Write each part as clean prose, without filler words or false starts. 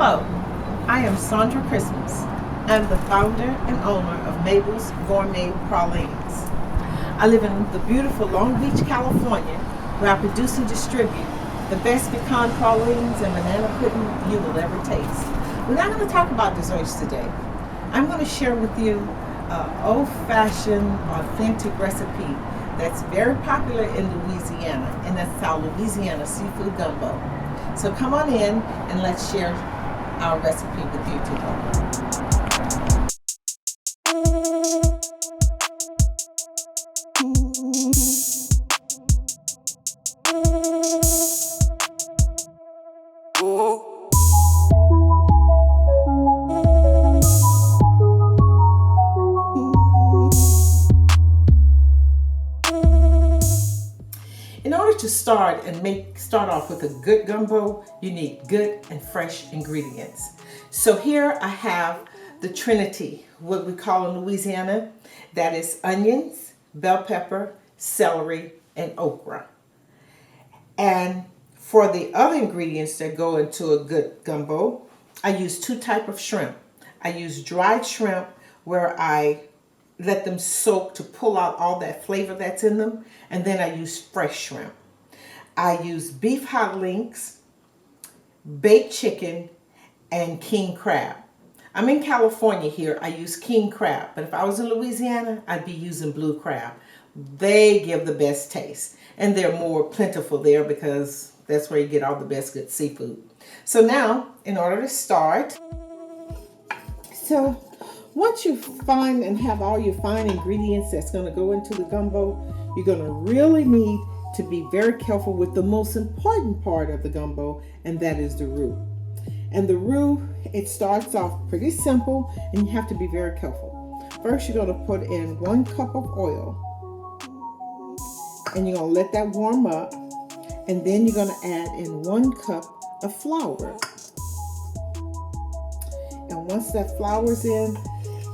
Hello, I am Saundra Christmas. I'm the founder and owner of Mabel's Gourmet Pralines. I live in the beautiful Long Beach, California, where I produce and distribute the best pecan pralines and banana pudding you will ever taste. We're not going to talk about desserts today. I'm going to share with you an old-fashioned, authentic recipe that's very popular in Louisiana, and that's our Louisiana seafood gumbo. So come on in and let's share our recipe with you today. In order to start off with a good gumbo, you need good and fresh ingredients. So here I have the Trinity, what we call in Louisiana. That is onions, bell pepper, celery, and okra. And for the other ingredients that go into a good gumbo, I use two types of shrimp. I use dried shrimp where I let them soak to pull out all that flavor that's in them. And then I use fresh shrimp. I use beef hot links, baked chicken, and king crab. I'm in California here. I use king crab. But if I was in Louisiana, I'd be using blue crab. They give the best taste. And they're more plentiful there because that's where you get all the best good seafood. So now, in order to start, once you find and have all your fine ingredients that's going to go into the gumbo, you're going to really need to be very careful with the most important part of the gumbo, and that is the roux. And the roux, it starts off pretty simple, and you have to be very careful. First, you're going to put in 1 cup of oil, and you're going to let that warm up, and then you're going to add in 1 cup of flour. And once that flour's in,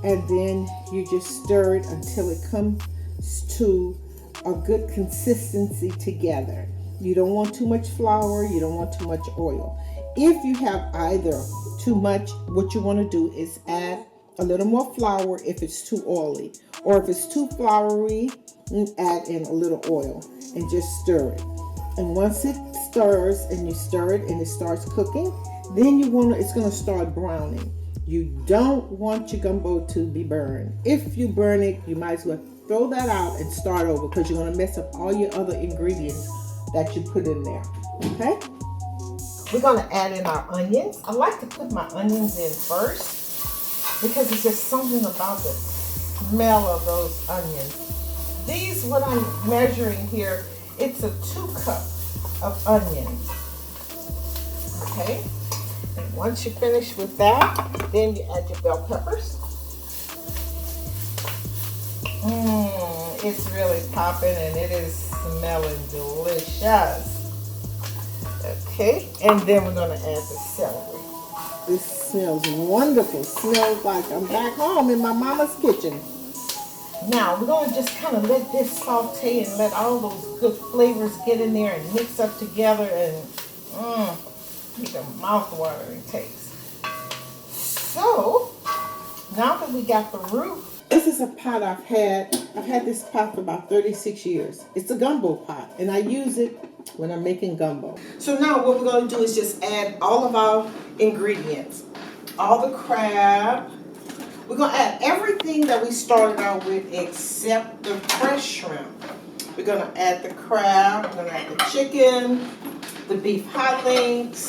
and then you just stir it until it comes to a good consistency together. You don't want too much flour, you don't want too much oil. If you have either too much, what you want to do is add a little more flour if it's too oily. Or if it's too floury, add in a little oil and just stir it. And once it stirs and you stir it and it starts cooking, then it's going to start browning. You don't want your gumbo to be burned. If you burn it, you might as well throw that out and start over because you're going to mess up all your other ingredients that you put in there. Okay? We're going to add in our onions. I like to put my onions in first because it's just something about the smell of those onions. These, what I'm measuring here, it's a 2 cups of onions. Okay? And once you finish with that, then you add your bell peppers. It's really popping and it is smelling delicious. Okay, and then we're going to add the celery. This smells wonderful. Smells like I'm back home in my mama's kitchen. Now we're going to just kind of let this saute and let all those good flavors get in there and mix up together and make a mouth-watering taste. So now that we got the roux, this is a pot I've had this pot for about 36 years. It's a gumbo pot, and I use it when I'm making gumbo. So now what we're going to do is just add all of our ingredients. All the crab. We're going to add everything that we started out with except the fresh shrimp. We're going to add the crab, we're going to add the chicken, the beef hot links,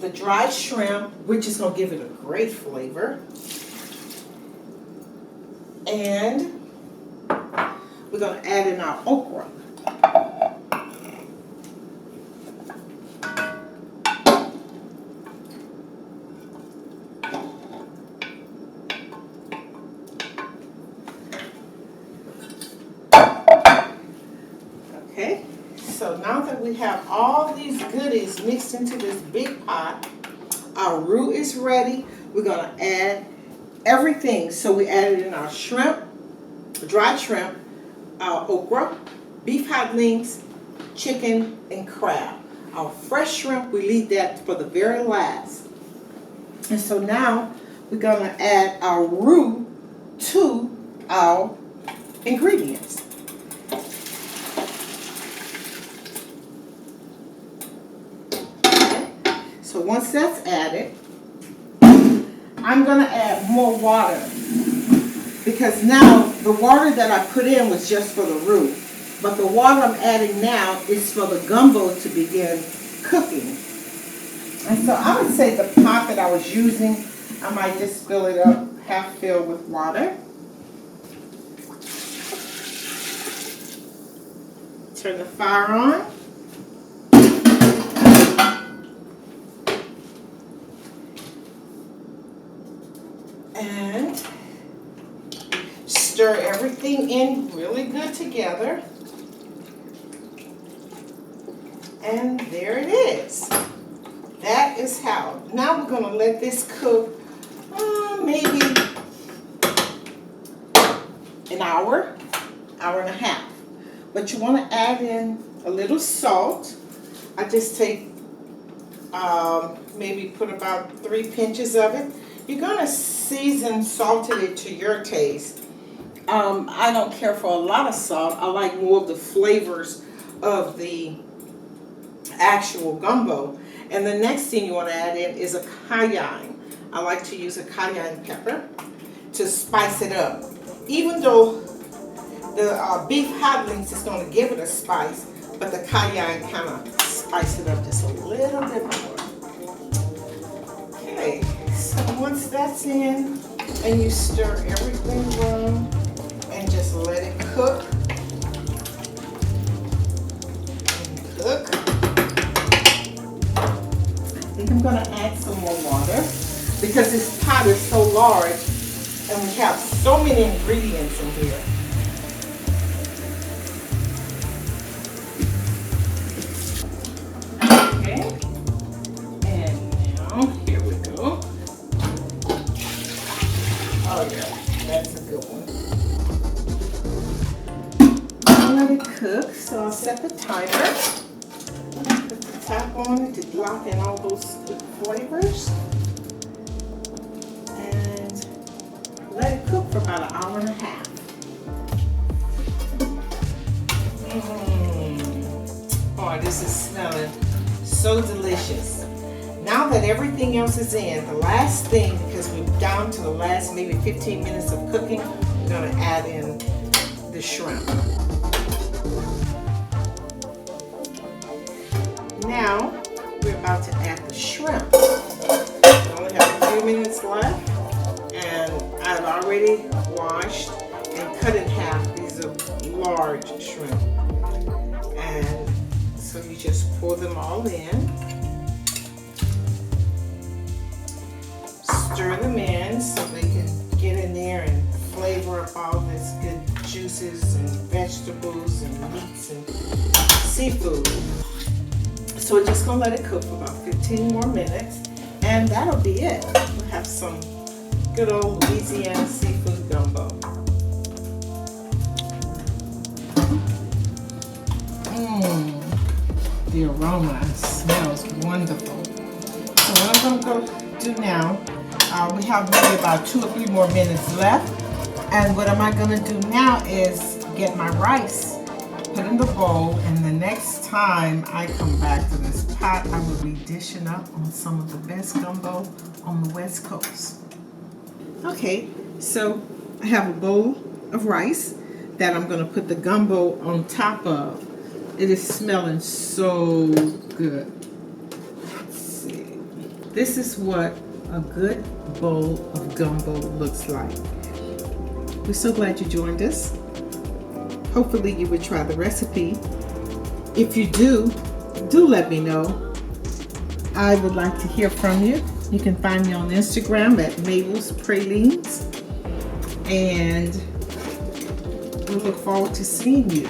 the dried shrimp, which is going to give it a great flavor. And we're going to add in our okra. Okay, so now that we have all these goodies mixed into this big pot, our roux is ready. We're going to add everything. So we added in our shrimp, dried shrimp, our okra, beef hot links, chicken, and crab. Our fresh shrimp, we leave that for the very last. And so now we're gonna add our roux to our ingredients. So once that's added, I'm gonna add more water, because now the water that I put in was just for the roux, but the water I'm adding now is for the gumbo to begin cooking. And so I would say the pot that I was using, I might just fill it up, half filled with water. Turn the fire on. And stir everything in really good together. And there it is. That is how. Now we're going to let this cook maybe an hour, hour and a half. But you want to add in a little salt. I just take, maybe put about 3 pinches of it. You're going to season, salted it to your taste. I don't care for a lot of salt. I like more of the flavors of the actual gumbo. And the next thing you want to add in is a cayenne. I like to use a cayenne pepper to spice it up. Even though the beef hot links is going to give it a spice, but the cayenne kind of spice it up just a little bit more. Okay, so once that's in, and you stir everything around and just let it cook and cook. I think I'm going to add some more water because this pot is so large and we have so many ingredients in here. Okay, and now here we go. Oh yeah, that's a good one. I'll let it cook, so I'll set the timer. Put the top on it to lock in all those good flavors. And let it cook for about an hour and a half. Oh, this is smelling so delicious. Now that everything else is in, the last thing, because we're down to the last maybe 15 minutes of cooking, we're going to add in the shrimp. Now, we're about to add the shrimp. We only have a few minutes left, and I've already washed and cut in half. These are large shrimp. And so you just pour them all in. Stir them in so they can get in there and flavor up all this good juices and vegetables and meats and seafood. So we're just going to let it cook for about 15 more minutes, and that'll be it. We'll have some good old Louisiana seafood gumbo. The aroma smells wonderful. So what I'm going to do now, we have maybe about 2 or 3 more minutes left, and what am I going to do now is get my rice, put in the bowl, and the next time I come back to this pot, I will be dishing up on some of the best gumbo on the West Coast. Okay, so I have a bowl of rice that I'm going to put the gumbo on top of. It is smelling so good. Let's see. This is what a good bowl of gumbo looks like. We're so glad you joined us. Hopefully you would try the recipe. If you do let me know. I would like to hear from you. You can find me on Instagram at Mabel's Pralines. And we look forward to seeing you.